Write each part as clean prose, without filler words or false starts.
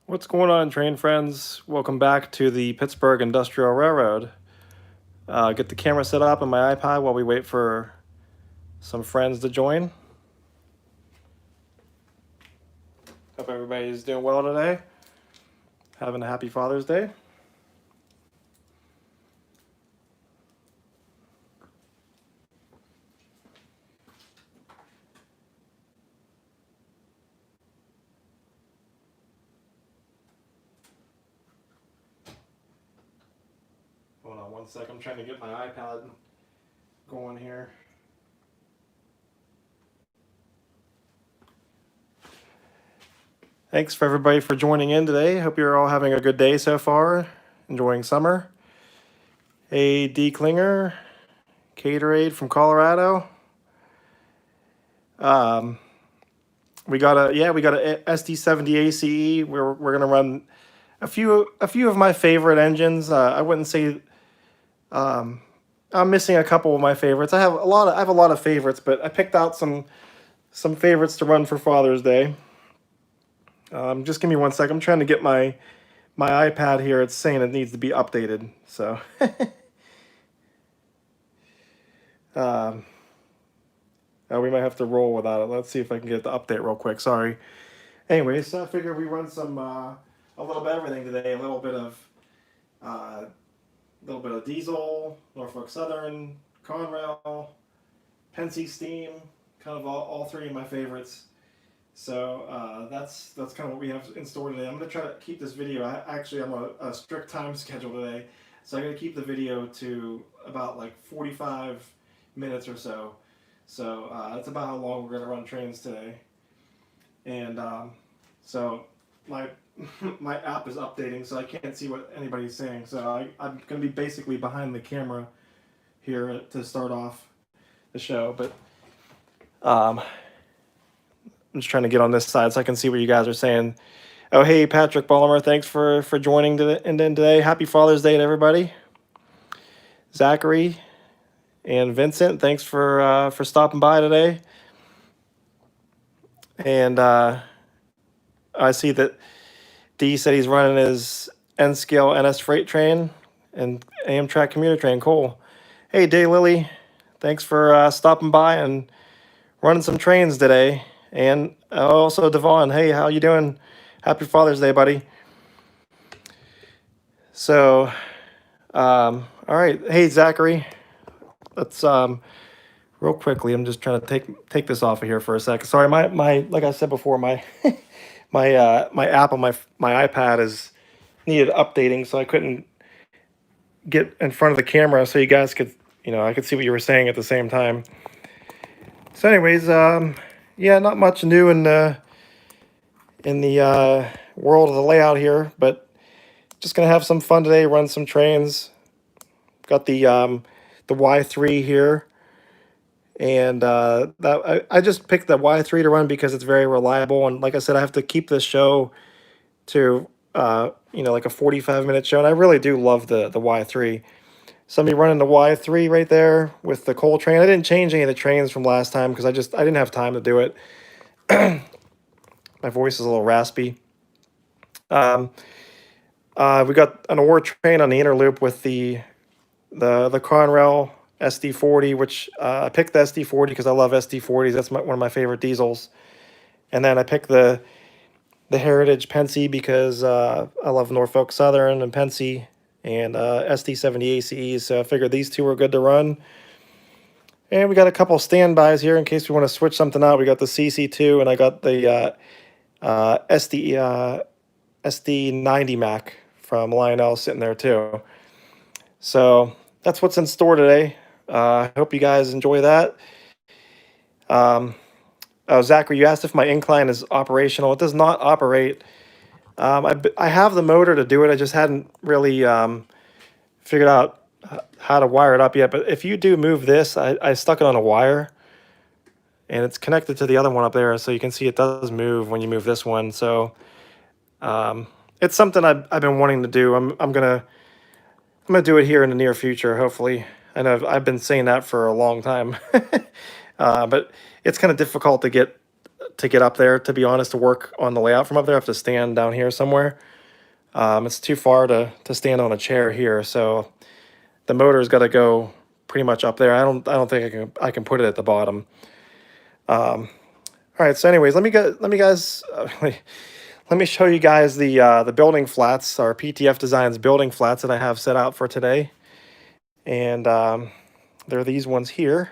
What's going on, train friends? Welcome back to the Pittsburgh Industrial Railroad. Get the camera set up on my iPad while we wait for some friends to join. Hope everybody's doing well today. Having a happy Father's Day. Hold on one sec. I'm trying to get my iPad going here. Thanks for everybody for joining in today. Hope you're all having a good day so far. Enjoying summer. Hey, D. Klinger, Caterade from Colorado. We got a SD70 ACE. We're gonna run a few of my favorite engines. I wouldn't say I'm missing a couple of my favorites. I have a lot of favorites, but I picked out some favorites to run for Father's Day. Just give me one sec. I'm trying to get my iPad here. It's saying it needs to be updated. So we might have to roll without it. Let's see if I can get the update real quick. Sorry. Anyways, so I figured we run some a little bit of everything today. A little bit of diesel, Norfolk Southern, Conrail, Penske Steam, kind of all three of my favorites. So that's kind of what we have in store today. I'm going to try to keep this video. I'm on a strict time schedule today, so I'm going to keep the video to about like 45 minutes or so. So that's about how long we're going to run trains today. And so my app is updating, so I can't see what anybody's saying. So I'm going to be basically behind the camera here to start off the show. But I'm just trying to get on this side so I can see what you guys are saying. Oh, hey, Patrick Bollimer, thanks for joining today. Happy Father's Day to everybody. Zachary and Vincent, thanks for stopping by today. And I see that D said he's running his N-scale NS freight train and Amtrak commuter train. Cool. Hey, Daylily, thanks for stopping by and running some trains today. And also Devon, hey, how you doing? Happy Father's Day, buddy. So, all right. Hey, Zachary, let's real quickly. I'm just trying to take this off of here for a second. Sorry, my like I said before, my my app on my iPad is needed updating, so I couldn't get in front of the camera so you guys could, I could see what you were saying at the same time. So anyways, yeah, not much new in the world of the layout here, but just gonna have some fun today, run some trains. Got the Y3 here, and I just picked the Y3 to run because it's very reliable, and like I said, I have to keep this show to like a 45-minute show, and I really do love the Y3. So I'm be running the Y3 right there with the coal train. I didn't change any of the trains from last time because I didn't have time to do it. My voice is a little raspy. We got an ore train on the inner loop with the Conrail SD40, which I picked the SD40 because I love SD40s. That's one of my favorite diesels. And then I picked the Heritage Penske because I love Norfolk Southern and Penske and SD70 ACEs. So I figured these two were good to run. And we got a couple standbys here in case we want to switch something out. We got the CC2 and I got the SD90 Mac from Lionel sitting there too. So that's what's in store today. I hope you guys enjoy that. Zachary, you asked if my incline is operational. It does not operate. I have the motor to do it. I just hadn't really figured out how to wire it up yet. But if you do move this, I stuck it on a wire, and it's connected to the other one up there, so you can see it does move when you move this one. So it's something I've been wanting to do. I'm gonna do it here in the near future, hopefully. I know I've been saying that for a long time, but it's kind of difficult to get to get up there, to be honest, to work on the layout from up there. I have to stand down here somewhere. It's too far to stand on a chair here, so the motor's got to go pretty much up there. I don't think I can put it at the bottom. All right. So, anyways, let me guys let me show you guys the building flats, our PTF Designs building flats that I have set out for today, and there are these ones here.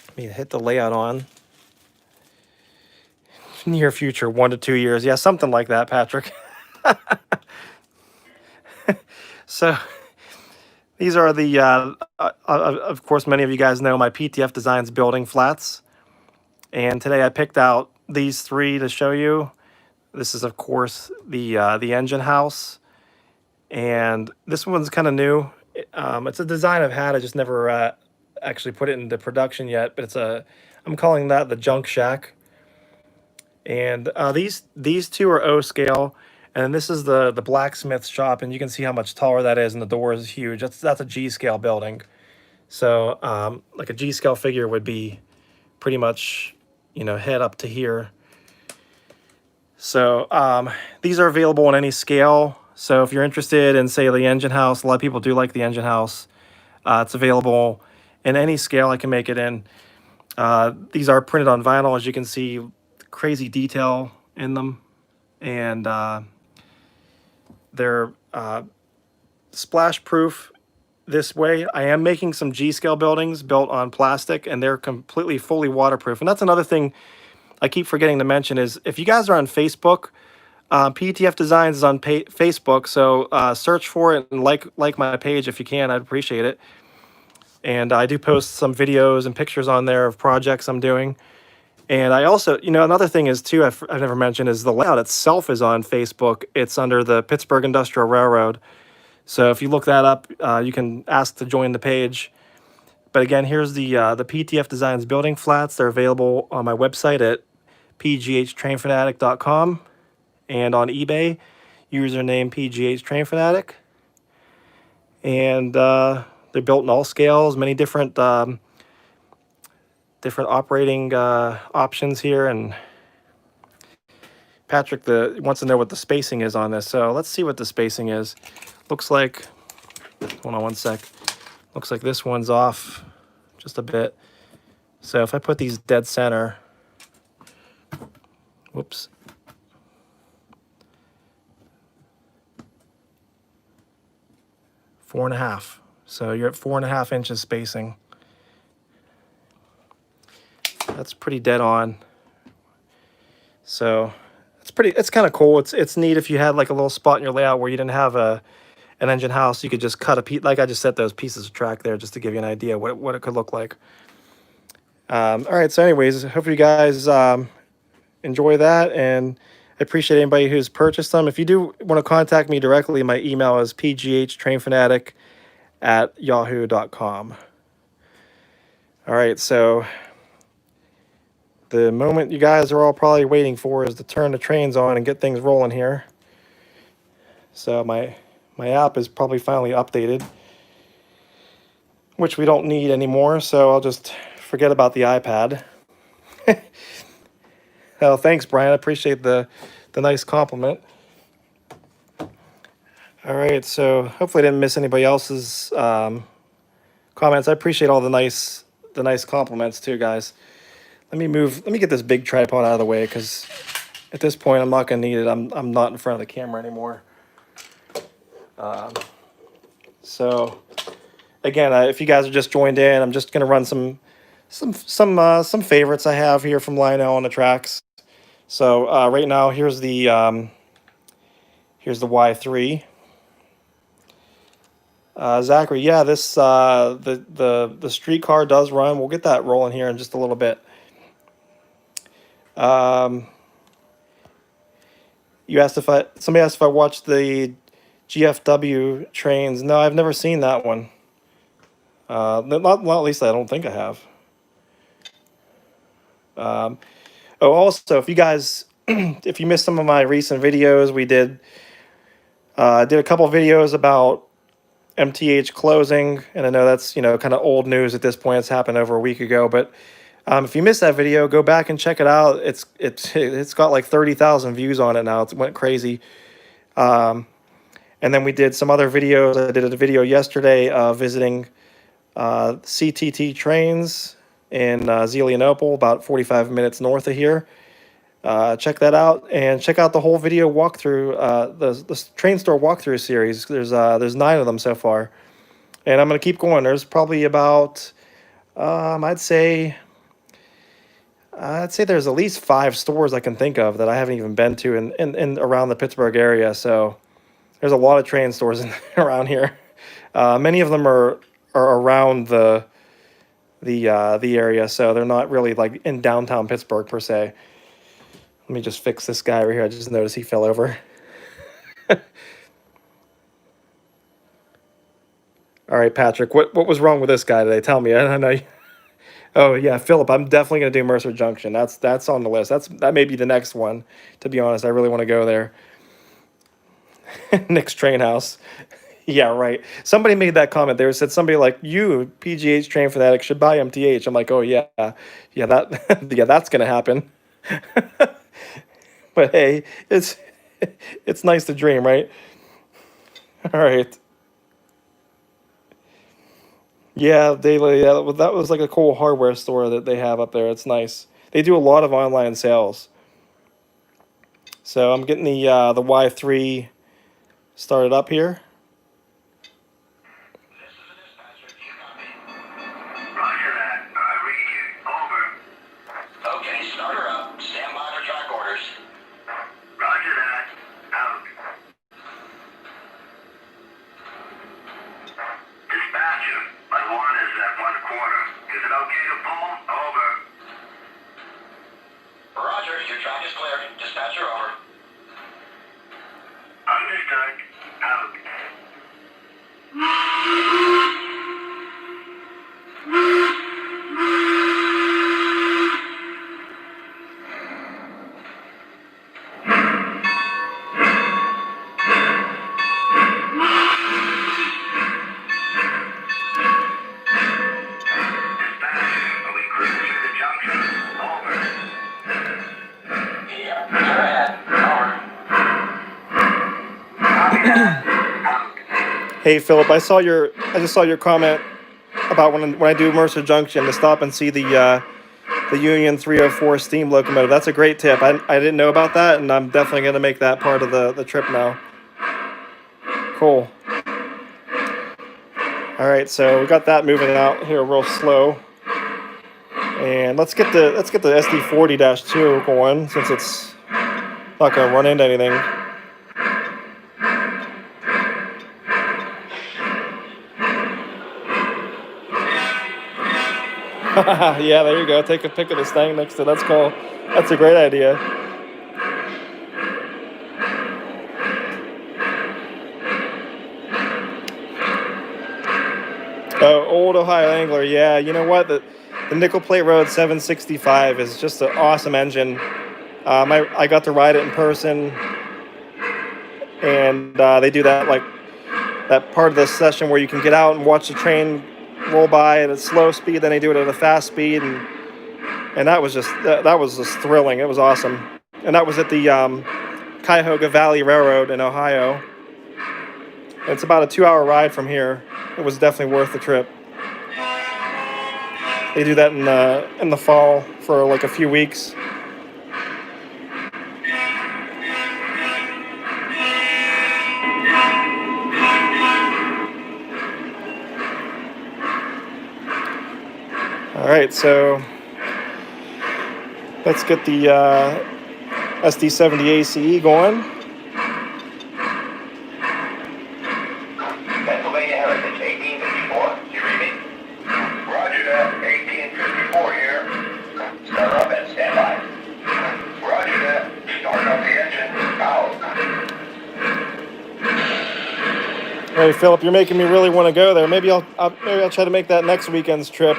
Let me hit the layout on. Near future, 1 to 2 years, yeah, something like that, Patrick. So these are the, of course, many of you guys know my PTF Designs building flats. And today I picked out these 3 to show you. This is, of course, the engine house. And this one's kind of new. It's a design I've had. I just never actually put it into production yet. But I'm calling that the Junk Shack. And these 2 are O scale. And this is the blacksmith shop, and you can see how much taller that is, and the door is huge. That's a G scale building. So like a G scale figure would be pretty much, head up to here. So these are available in any scale. So if you're interested in, say, the engine house, a lot of people do like the engine house. It's available in any scale I can make it in. These are printed on vinyl, as you can see, crazy detail in them. And they're splash proof this way. I am making some G scale buildings built on plastic, and they're completely fully waterproof. And that's another thing I keep forgetting to mention is if you guys are on Facebook, PTF Designs is on Facebook, so search for it and like my page if you can. I'd appreciate it. And I do post some videos and pictures on there of projects I'm doing. And I also, another thing is too, I've never mentioned, is the layout itself is on Facebook. It's under the Pittsburgh Industrial Railroad. So if you look that up, you can ask to join the page. But again, here's the PTF Designs building flats. They're available on my website at pghtrainfanatic.com and on eBay, username pghtrainfanatic. And they're built in all scales, many different operating options here. And Patrick wants to know what the spacing is on this. So let's see what the spacing is. Looks like, hold on one sec. Looks like this one's off just a bit. So if I put these dead center, whoops. Four and a half. So you're at 4.5 inches spacing. That's pretty dead on. So it's kind of cool. It's neat if you had like a little spot in your layout where you didn't have an engine house. You could just cut a piece, like I just set those pieces of track there just to give you an idea what it could look like. All right, so anyways, hope you guys enjoy that, and I appreciate anybody who's purchased them. If you do want to contact me directly, my email is pghtrainfanatic@yahoo.com. All right, so the moment you guys are all probably waiting for is to turn the trains on and get things rolling here. So my app is probably finally updated, which we don't need anymore, so I'll just forget about the iPad. Well, thanks, Brian. I appreciate the nice compliment. All right, so hopefully I didn't miss anybody else's comments. I appreciate all the nice compliments too, guys. Let me get this big tripod out of the way, because at this point I'm not gonna need it. I'm not in front of the camera anymore. So again, if you guys are just joined in, I'm just gonna run some favorites I have here from Lionel on the tracks. So right now, here's the Y3. Zachary, yeah, this the streetcar does run. We'll get that rolling here in just a little bit. Somebody asked if I watched the GFW trains. No, I've never seen that one. Not at least I don't think I have. Also, if you guys, if you missed some of my recent videos, we did a couple videos about MTH closing, and I know that's kind of old news at this point. It's happened over a week ago, but If you missed that video, go back and check it out. It's got like 30,000 views on it now. It went crazy. Um, and then we did some other videos. I did a video yesterday visiting CTT trains in Zelienople, about 45 minutes north of here. Check that out and check out the whole video walkthrough, the train store walkthrough series. There's 9 of them so far, and I'm gonna keep going. There's probably about I'd say there's at least 5 stores I can think of that I haven't even been to in around the Pittsburgh area. So there's a lot of train stores around here. Many of them are around the area, so they're not really like in downtown Pittsburgh per se. Let me just fix this guy over here. I just noticed he fell over. All right, Patrick, what was wrong with this guy today? Tell me. I know you. Oh yeah, Philip, I'm definitely gonna do Mercer Junction. That's on the list. That may be the next one. To be honest, I really want to go there. Nick's Train House. Yeah, right. Somebody made that comment. They said somebody like you, PGH Train Fanatic, should buy MTH. I'm like, oh yeah, yeah that yeah that's gonna happen. But hey, it's nice to dream, right? All right. Yeah, Daily. Yeah, that was like a cool hardware store that they have up there. It's nice. They do a lot of online sales. So I'm getting the Y3 started up here. Roger that. I read you. Over. Okay, start her up. Stand by for track orders. Roger that. Out. Dispatcher, my one is at 1/4. Is it okay to pull? Over. Roger, your track is cleared. Dispatcher over. Understood. Out. Are we cruising through the junction? Over. Yeah, go ahead. Over. Copy that. Out. Hey Philip, I just saw your comment about when I do Mercer Junction to stop and see the Union 304 steam locomotive. That's a great tip. I didn't know about that, and I'm definitely gonna make that part of the trip now. Cool. All right, so we got that moving out here real slow, and let's get the SD40-2 going since it's not gonna run into anything. Yeah, there you go. Take a pic of this thing next to. That's cool. That's a great idea. Oh, old Ohio Angler. Yeah, you know what? The Nickel Plate Road 765 is just an awesome engine. I got to ride it in person, and they do that part of the session where you can get out and watch the train roll by at a slow speed. Then they do it at a fast speed, and that was just thrilling. It was awesome, and that was at the Cuyahoga Valley Railroad in Ohio. It's about a 2-hour ride from here. It was definitely worth the trip. They do that in the fall for like a few weeks. All right, so let's get the SD70 ACE going. Pennsylvania Heritage, 1854. Do you read me? Roger that. 1854 here. Start up and stand by. Roger that. Start up the engine. Out. Hey Philip, you're making me really want to go there. Maybe I'll try to make that next weekend's trip.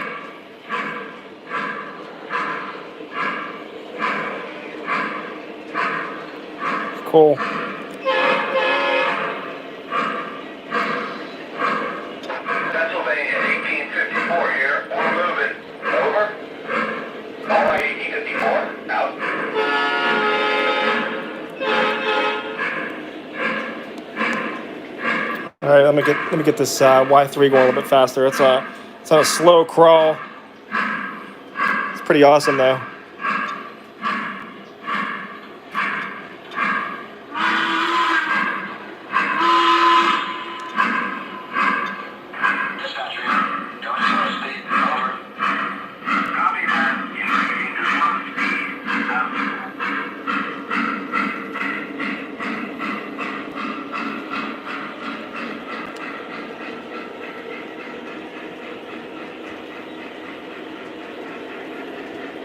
Cool. Pennsylvania 1854 here. We're moving. Over. All right, let me get this Y3 going a little bit faster. It's on a slow crawl. It's pretty awesome though.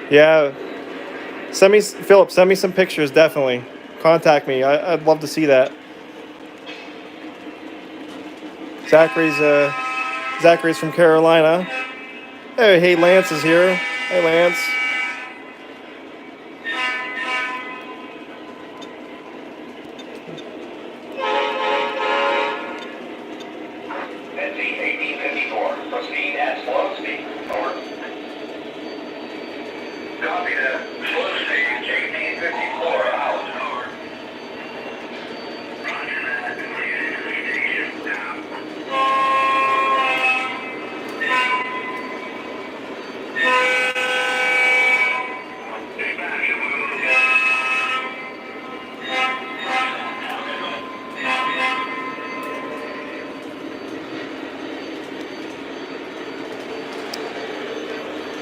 Yeah, Philip, send me some pictures, definitely. Contact me. I'd love to see that. Zachary's from Carolina. Hey, Lance is here. Hey, Lance. Benzene 1854. Proceed at slow speed. Over. Copy that. Slow speed 1854 out. Over. Roger that. Station down.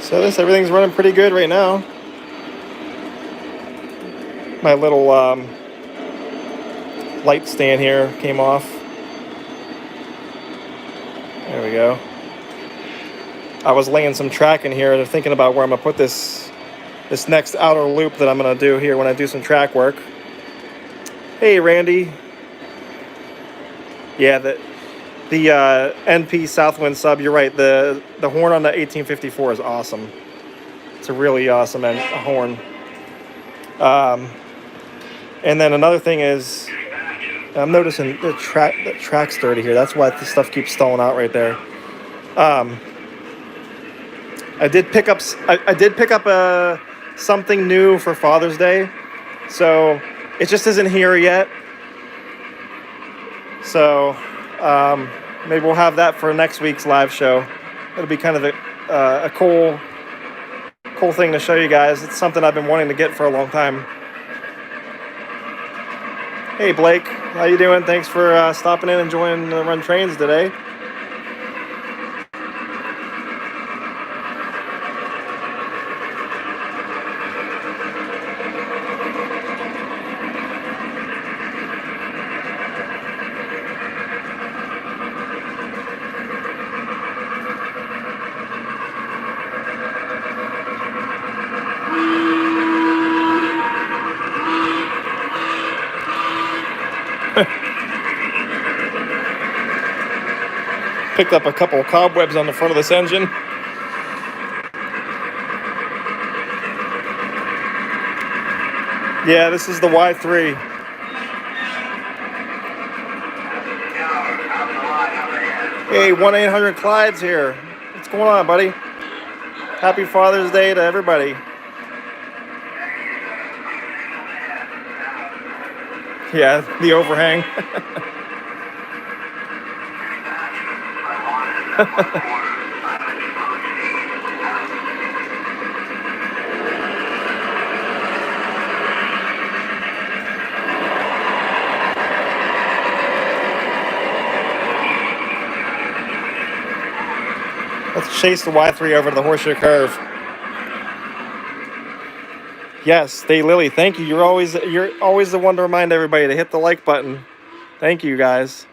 So everything's running pretty good right now. My little light stand here came off. There we go. I was laying some track in here and thinking about where I'm gonna put this next outer loop that I'm gonna do here when I do some track work. Hey, Randy. Yeah, the NP Southwind sub. You're right. The horn on the 1854 is awesome. It's a really awesome horn. And then another thing is, I'm noticing the track's dirty here. That's why the stuff keeps stalling out right there. I did pick up something new for Father's Day, so it just isn't here yet. So maybe we'll have that for next week's live show. It'll be kind of a cool thing to show you guys. It's something I've been wanting to get for a long time. Hey Blake, how you doing? Thanks for stopping in and joining the Run Trains today. Picked up a couple of cobwebs on the front of this engine. Yeah, this is the Y3. Hey, 1-800-Clyde's here. What's going on, buddy? Happy Father's Day to everybody. Yeah, the overhang. Let's chase the Y3 over to the Horseshoe Curve. Yes, Stay Lily, thank you. You're always the one to remind everybody to hit the like button. Thank you, guys.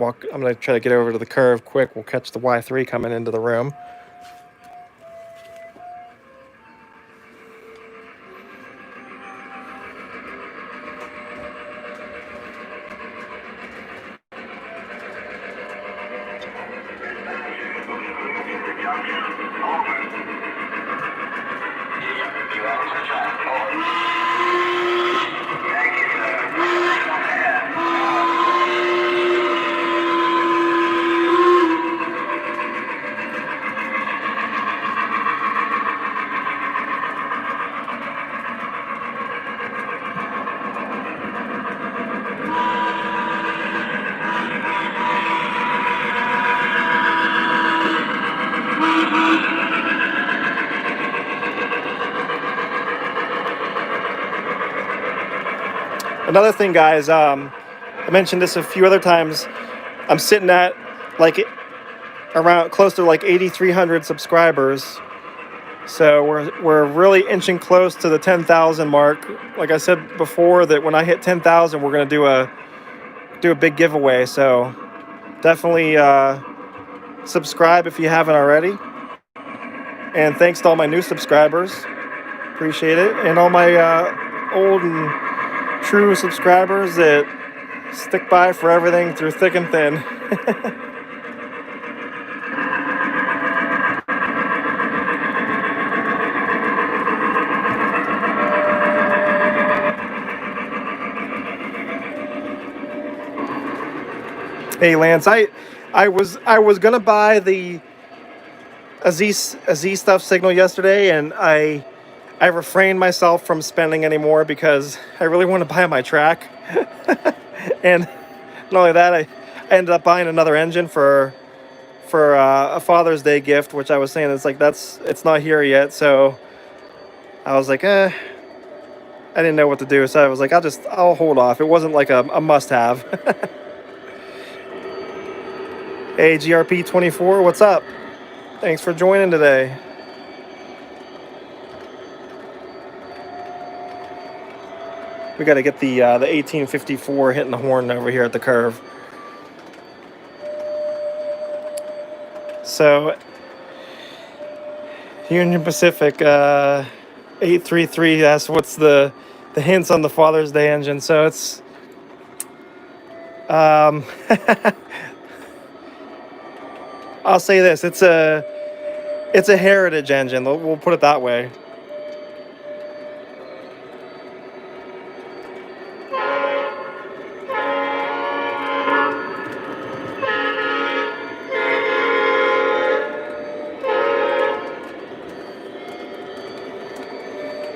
I'm going to try to get over to the curve quick. We'll catch the Y3 coming into the room. Another thing, guys, I mentioned this a few other times. I'm sitting at like around close to like 8,300 subscribers. So we're really inching close to the 10,000 mark. Like I said before, that when I hit 10,000, we're gonna do a big giveaway. So definitely subscribe if you haven't already. And thanks to all my new subscribers, appreciate it. And all my old and true subscribers that stick by for everything through thick and thin. Hey Lance, I was gonna buy a Z Stuff signal yesterday, and I refrained myself from spending anymore because I really want to buy my track. And not only that, I ended up buying another engine for a Father's Day gift, which I was saying it's not here yet. So I was like, I didn't know what to do, so I was like, I'll hold off. It wasn't like a must-have. Hey GRP24, what's up? Thanks for joining today. We got to get the 1854 hitting the horn over here at the curve. So Union Pacific 833 asks what's the hints on the Father's Day engine. So it's I'll say this, it's a heritage engine. We'll put it that way.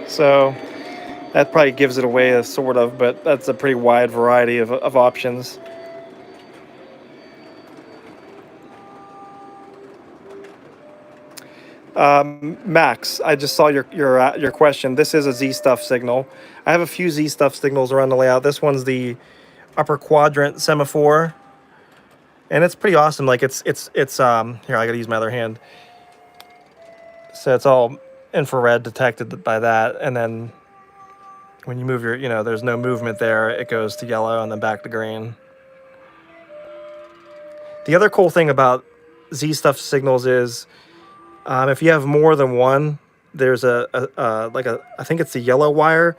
So that probably gives it away, sort of, but that's a pretty wide variety of options. Max, I just saw your question. This is a Z Stuff signal. I have a few Z Stuff signals around the layout. This one's the upper quadrant semaphore, and it's pretty awesome. Like it's here, I gotta use my other hand. So it's all infrared detected by that, and then when you move there's no movement there, it goes to yellow and then back to green. The other cool thing about Z Stuff signals is if you have more than one, there's I think it's the yellow wire.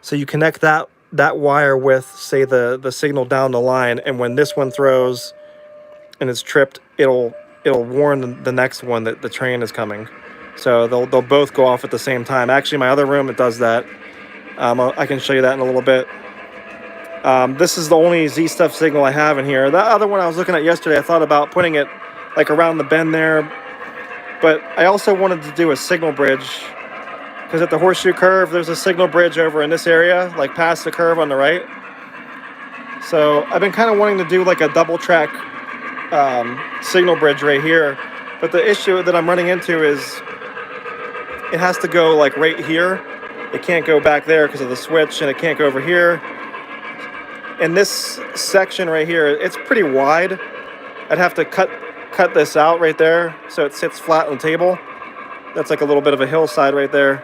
So you connect that wire with, say, the signal down the line, and when this one throws and it's tripped, it'll warn the next one that the train is coming. So they'll both go off at the same time. Actually, my other room, it does that. I can show you that in a little bit. This is the only Z Stuff signal I have in here. That other one I was looking at yesterday, I thought about putting it like around the bend there, but I also wanted to do a signal bridge, because at the horseshoe curve, there's a signal bridge over in this area, like past the curve on the right. So I've been kind of wanting to do like a double track signal bridge right here, but the issue that I'm running into is it has to go like right here. It can't go back there because of the switch, and it can't go over here. And this section right here, it's pretty wide. I'd have to cut this out right there so it sits flat on the table. That's like a little bit of a hillside right there.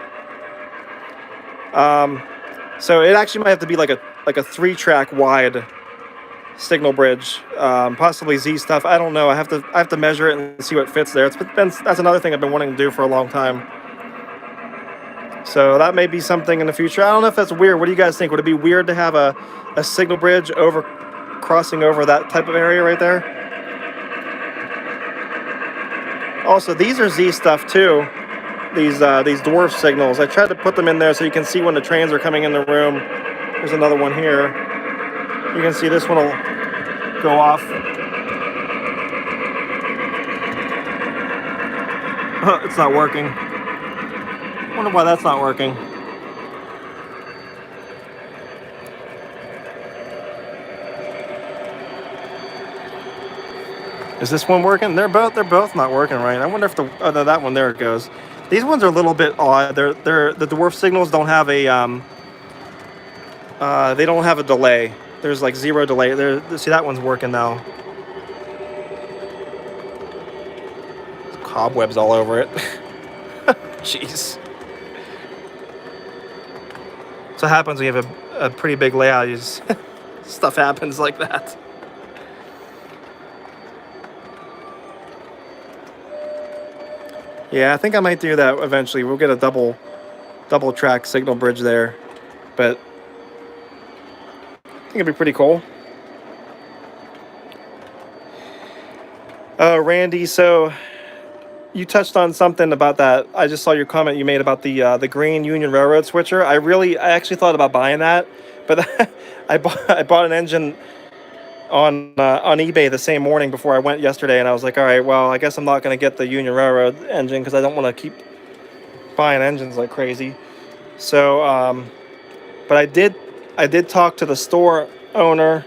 So it actually might have to be like a 3-track wide signal bridge, possibly Z Stuff. I don't know. I have to measure it and see what fits there. That's another thing I've been wanting to do for a long time. So that may be something in the future. I don't know if that's weird. What do you guys think? Would it be weird to have a signal bridge crossing over that type of area right there? Also, these are Z Stuff too. These dwarf signals. I tried to put them in there so you can see when the trains are coming in the room. There's another one here. You can see this one will go off. It's not working. I wonder why that's not working. Is this one working? They're both not working right. I wonder if no, that one, there it goes. These ones are a little bit odd. The dwarf signals don't have a They don't have a delay. There's like 0 delay. There, see, that one's working now. Cobwebs all over it. Jeez. So what happens when you have a pretty big layout. You just stuff happens like that. Yeah, I think I might do that eventually. We'll get a double track signal bridge there, but I think it'd be pretty cool. Randy, so you touched on something about that. I just saw your comment you made about the green Union Railroad switcher. I actually thought about buying that, but I bought an engine on eBay the same morning before I went yesterday, and I was like, all right, well, I guess I'm not going to get the Union Railroad engine because I don't want to keep buying engines like crazy. So, but I did talk to the store owner,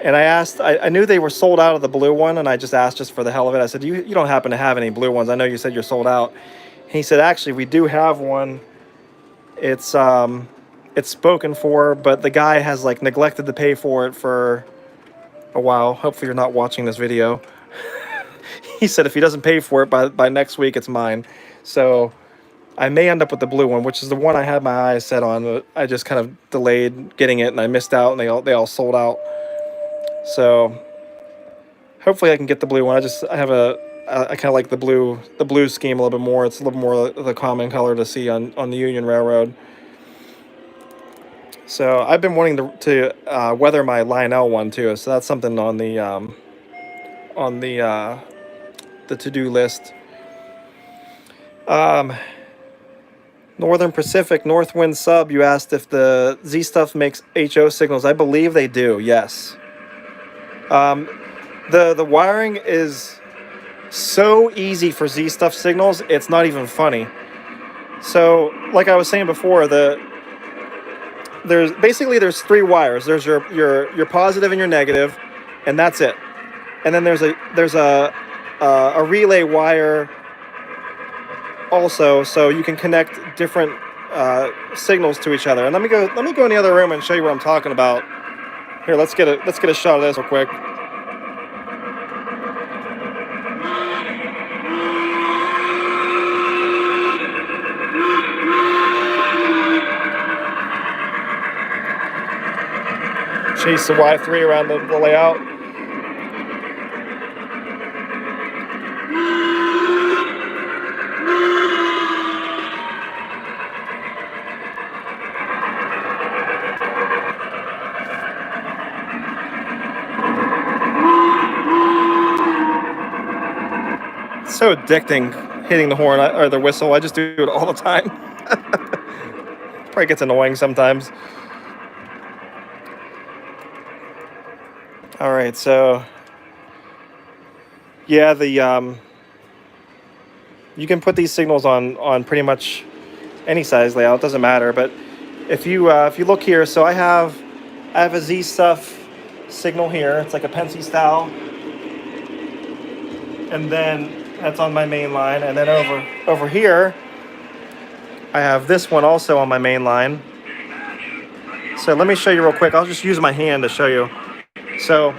and I asked. I knew they were sold out of the blue one, and I just asked just for the hell of it. I said, you don't happen to have any blue ones? I know you said you're sold out. And he said, actually, we do have one. It's spoken for, but the guy has like neglected to pay for it for a while. Hopefully you're not watching this video. He said if he doesn't pay for it by next week, it's mine. So I may end up with the blue one, which is the one I had my eyes set on, but I just kind of delayed getting it and I missed out, and they all sold out. So hopefully I can get the blue one. I kind of like the blue scheme a little bit more. It's a little more the common color to see on the Union Railroad. So I've been wanting to weather my Lionel one too. So that's something on the to-do list. Northern Pacific Northwind Sub, you asked if the Z Stuff makes HO signals. I believe they do. Yes. The wiring is so easy for Z Stuff signals. It's not even funny. So like I was saying before, there's 3 wires. There's your positive and your negative, and that's it. And then there's a relay wire also, so you can connect different signals to each other. And let me go in the other room and show you what I'm talking about. Here, let's get a shot of this real quick. Chase the Y3 around the layout. It's so addicting hitting the horn or the whistle. I just do it all the time. Probably gets annoying sometimes. All right, so yeah, you can put these signals on pretty much any size layout. It doesn't matter. But if you look here, so I have a Z Stuff signal here. It's like a Pennsy style, and then that's on my main line. And then over here, I have this one also on my main line. So let me show you real quick. I'll just use my hand to show you. So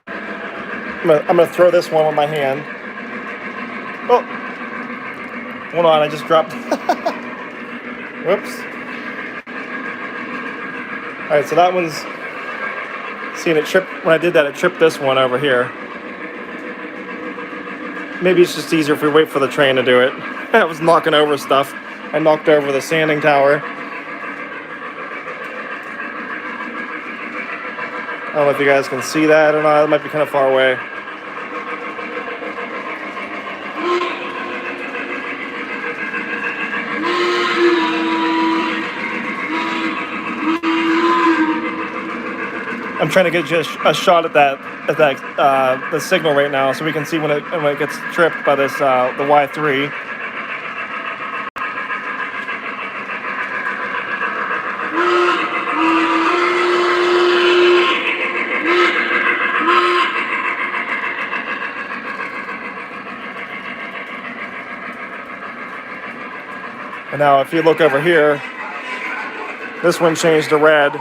I'm gonna throw this one with my hand. Oh, hold on, I just dropped. Whoops. All right, so that one's, seeing it trip, when I did that, it tripped this one over here. Maybe it's just easier if we wait for the train to do it. I was knocking over stuff. I knocked over the sanding tower. I don't know if you guys can see that or not. It might be kind of far away. I'm trying to get just a shot at the signal right now, so we can see when it gets tripped by this the Y3. And now if you look over here, This one changed to red.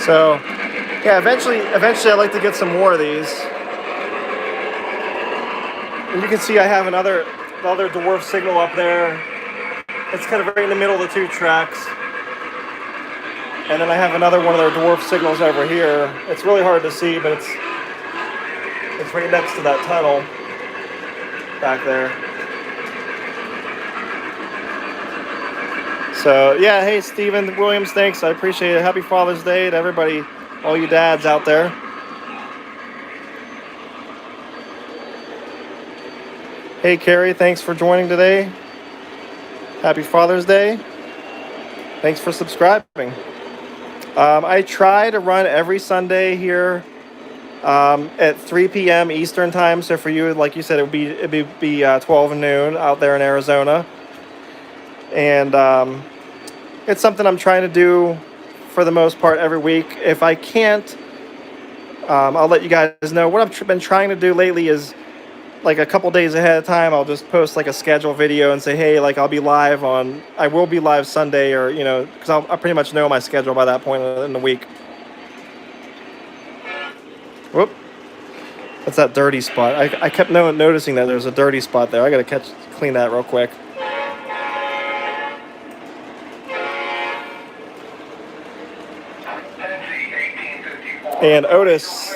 So, yeah, eventually I'd like to get some more of these. And you can see I have the other dwarf signal up there. It's kind of right in the middle of the two tracks. And then I have another one of their dwarf signals over here. It's really hard to see, but it's right next to that tunnel back there. So yeah, hey Stephen Williams, thanks. I appreciate it. Happy Father's Day to everybody, all you dads out there. Hey Carrie, thanks for joining today. Happy Father's Day. Thanks for subscribing. I try to run every Sunday here at 3 p.m. Eastern time. So for you, like you said, it'd be 12 noon out there in Arizona. And it's something I'm trying to do for the most part every week. If I can't, I'll let you guys know. What I've been trying to do lately is, like a couple days ahead of time, I'll just post like a schedule video and say, hey, like I will be live Sunday, or, you know, because I pretty much know my schedule by that point in the week. Whoop. That's that dirty spot. I kept noticing that there's a dirty spot there. I got to clean that real quick. And Otis,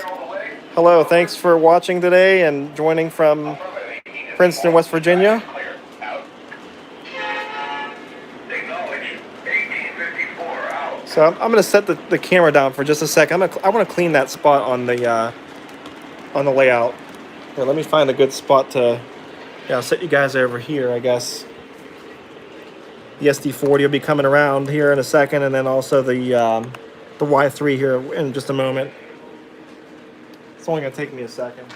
hello, thanks for watching today and joining from Princeton, West Virginia. So I'm going to set the camera down for just a sec. I want to clean that spot on the layout. Here, let me find a good spot to. Yeah, I'll set you guys over here, I guess. The SD40 will be coming around here in a second, and then also the Y3 here in just a moment. It's only going to take me a second.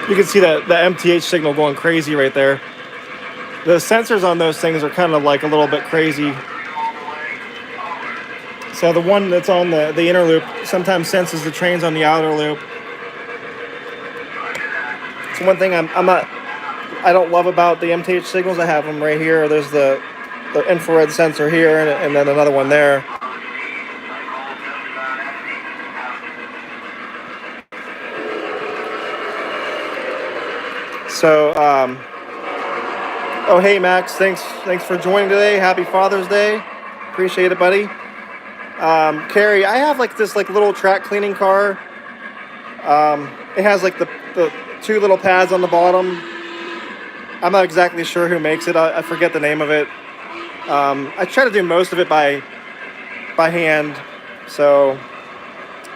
You can see the MTH signal going crazy right there. The sensors on those things are kind of like a little bit crazy. So the one that's on the inner loop sometimes senses the trains on the outer loop. It's one thing I don't love about the MTH signals. I have them right here. There's the infrared sensor here, and then another one there. So, oh hey Max, thanks for joining today. Happy Father's Day. Appreciate it, buddy. Carrie, I have like this little track cleaning car. It has like the two little pads on the bottom. I'm not exactly sure who makes it. I forget the name of it. I try to do most of it by hand. So,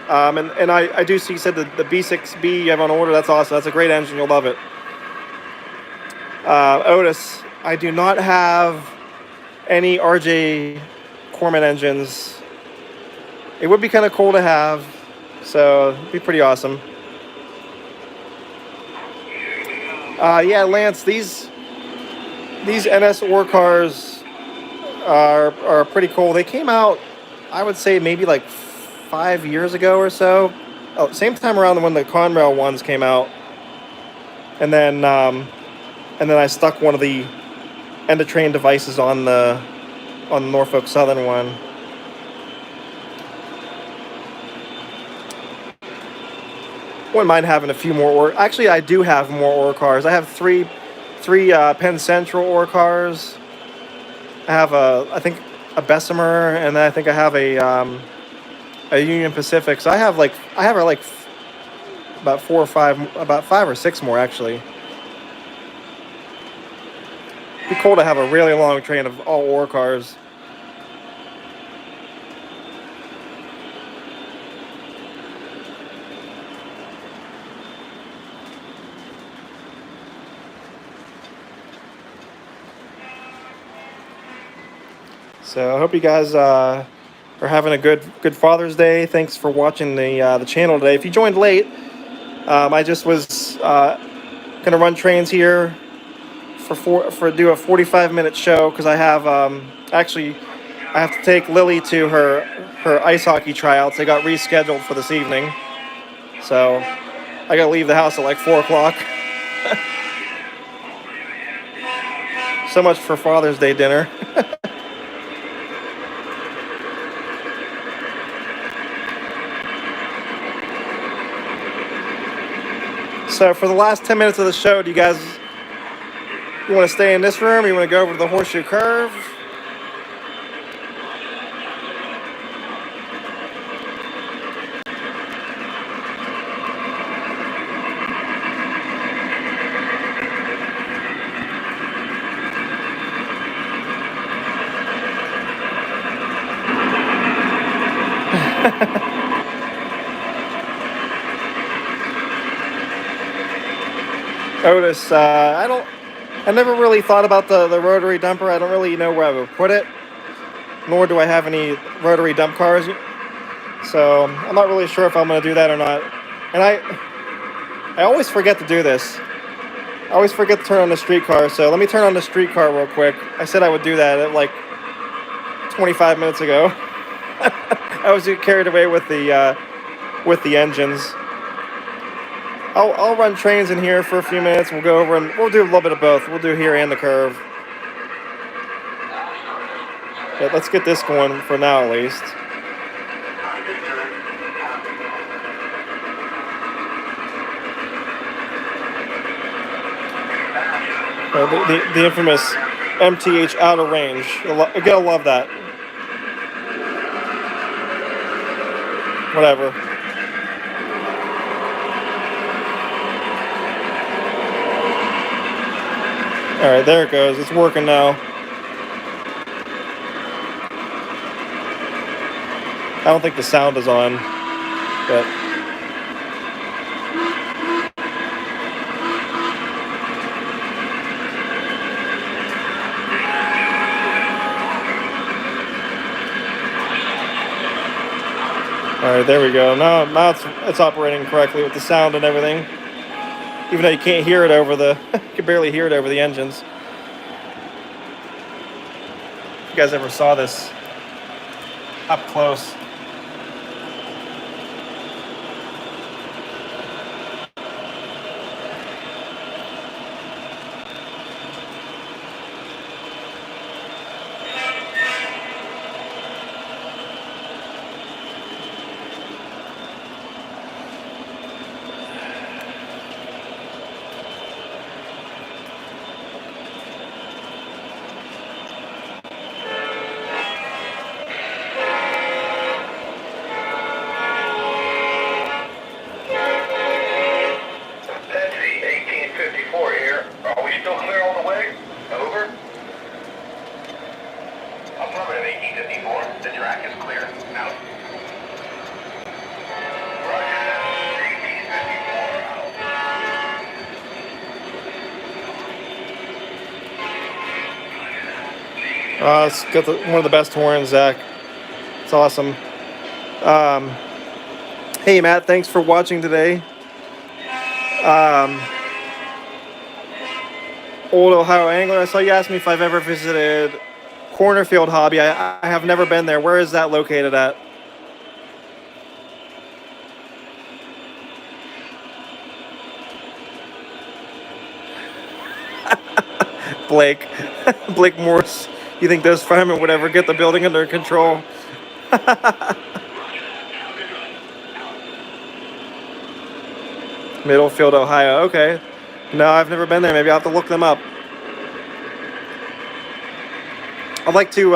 and I do see you said the B6B you have on order. That's awesome. That's a great engine. You'll love it. Otis, I do not have any RJ Corman engines. It would be kind of cool to have, so it'd be pretty awesome. Yeah, Lance, these NS ore cars are pretty cool. They came out, I would say maybe like 5 years ago or so. Oh, same time around when the Conrail ones came out, and then I stuck one of the end of train devices on the Norfolk Southern one. Wouldn't mind having a few more ore. Actually, I do have more ore cars. I have three Penn Central ore cars. I have I think a Bessemer, and then I think I have a Union Pacific. So I have like about about 5 or 6 more actually. It'd be cool to have a really long train of all ore cars. So I hope you guys are having a good Father's Day. Thanks for watching the channel today. If you joined late, I just was gonna run trains here for do a 45-minute show because I have actually I have to take Lily to her ice hockey tryouts. They got rescheduled for this evening, so I gotta leave the house at like 4 o'clock. So much for Father's Day dinner. So for the last 10 minutes of the show, do you guys want to stay in this room? Or you want to go over to the Horseshoe Curve? Otis, I never really thought about the rotary dumper. I don't really know where I would put it, nor do I have any rotary dump cars. So I'm not really sure if I'm going to do that or not. And I always forget to do this. I always forget to turn on the streetcar. So let me turn on the streetcar real quick. I said I would do that like 25 minutes ago. I was carried away with the engines. I'll run trains in here for a few minutes. We'll go over and we'll do a little bit of both. We'll do here and the curve. But let's get this going for now, at least. The infamous MTH out of range. You're gonna love that. Whatever. All right, there it goes. It's working now. I don't think the sound is on, but all right, there we go. Now it's operating correctly with the sound and everything. Even though you can't hear it over you can barely hear it over the engines. If you guys ever saw this up close. It's got one of the best horns, Zach. It's awesome. Hey, Matt, thanks for watching today. Old Ohio Angler. I saw you asked me if I've ever visited Cornerfield Hobby. I have never been there. Where is that located at? Blake. Blake Morse. You think those firemen would ever get the building under control? Middlefield, Ohio. Okay. No, I've never been there. Maybe I'll have to look them up. I'd like to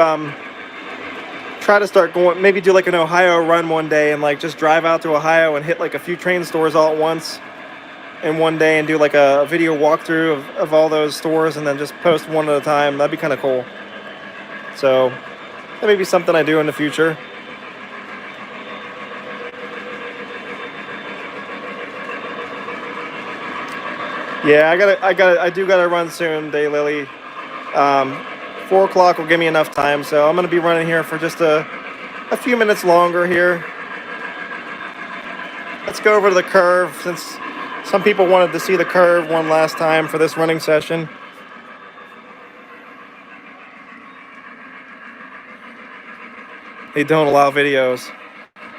try to start going, maybe do like an Ohio run one day and like just drive out to Ohio and hit like a few train stores all at once in one day and do like a video walkthrough of all those stores and then just post one at a time. That'd be kind of cool. So that may be something I do in the future. Yeah, I do gotta run soon, Daylily. 4 o'clock will give me enough time, so I'm gonna be running here for just a few minutes longer here. Let's go over to the curve since some people wanted to see the curve one last time for this running session. They don't allow videos.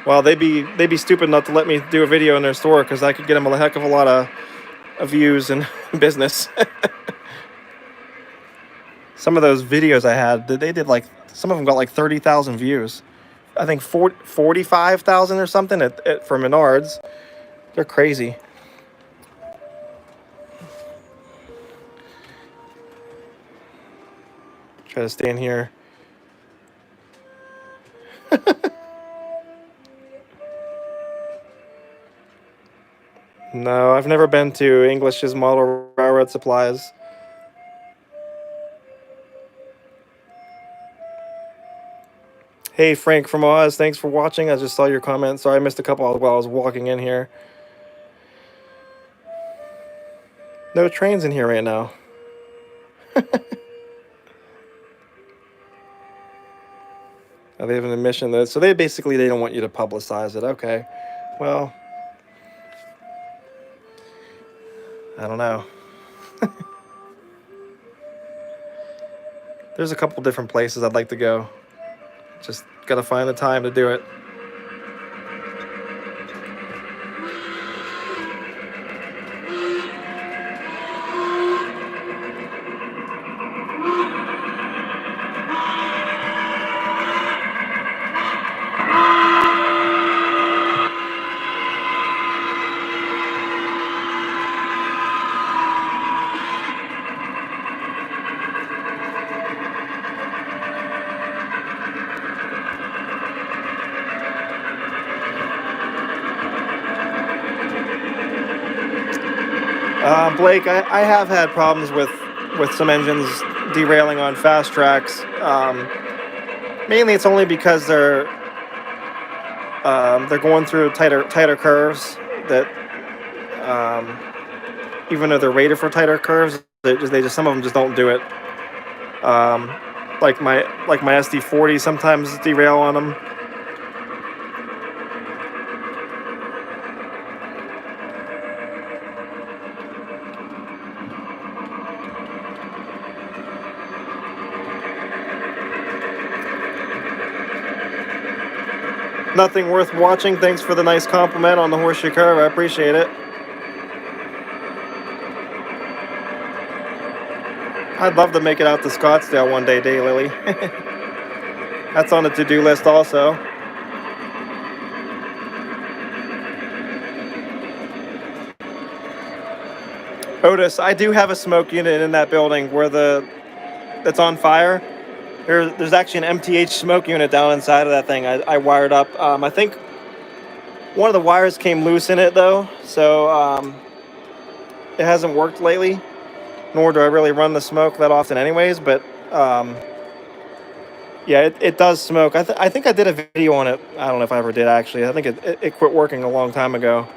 Well, they'd be stupid not to let me do a video in their store because I could get them a heck of a lot of views and business. Some of those videos I had, they did like, some of them got like 30,000 views. I think 45,000 or something for Menards. They're crazy. Try to stay in here. No, I've never been to English's Model Railroad Supplies. Hey, Frank from Oz, thanks for watching. I just saw your comment. Sorry I missed a couple while I was walking in here. No trains in here right now. Oh, they have an admission though, so they don't want you to publicize it. Okay, well, I don't know. There's a couple different places I'd like to go. Just gotta find the time to do it. Blake, I have had problems with some engines derailing on fast tracks. Mainly, it's only because they're going through tighter curves. That even though they're rated for tighter curves, they just some of them just don't do it. Like my SD40 sometimes derail on them. Nothing worth watching. Thanks for the nice compliment on the horseshoe curve. I appreciate it. I'd love to make it out to Scottsdale one day, Daylily. That's on the to-do list also. Otis, I do have a smoke unit in that building where that's on fire. There's actually an MTH smoke unit down inside of that thing. I wired up. I think one of the wires came loose in it though, so it hasn't worked lately. Nor do I really run the smoke that often, anyways. But yeah, it does smoke. I think I did a video on it. I don't know if I ever did actually. I think it quit working a long time ago.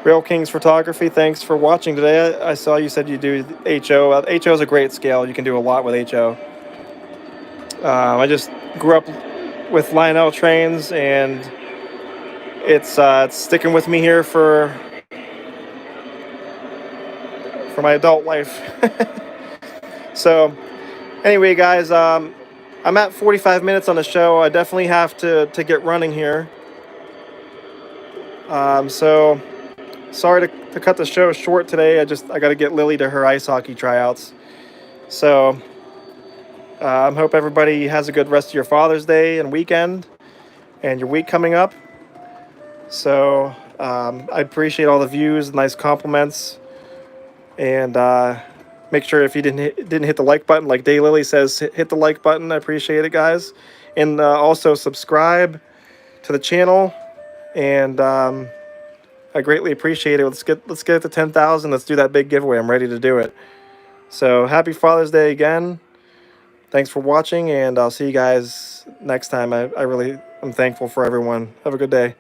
Rail Kings Photography, thanks for watching today. I saw you said you do HO. HO is a great scale. You can do a lot with HO. I just grew up with Lionel trains, and it's sticking with me here for for my adult life. So anyway, guys, I'm at 45 minutes on the show. I definitely have to get running here. So sorry to cut the show short today. I got to get Lily to her ice hockey tryouts. So I hope everybody has a good rest of your Father's Day and weekend and your week coming up. So I appreciate all the views, nice compliments, and make sure if you didn't hit the like button, like Daylily says, hit the like button. I appreciate it, guys, and also subscribe to the channel. And I greatly appreciate it. Let's get it to 10,000. Let's do that big giveaway. I'm ready to do it. So happy Father's Day again. Thanks for watching, and I'll see you guys next time. I'm thankful for everyone. Have a good day.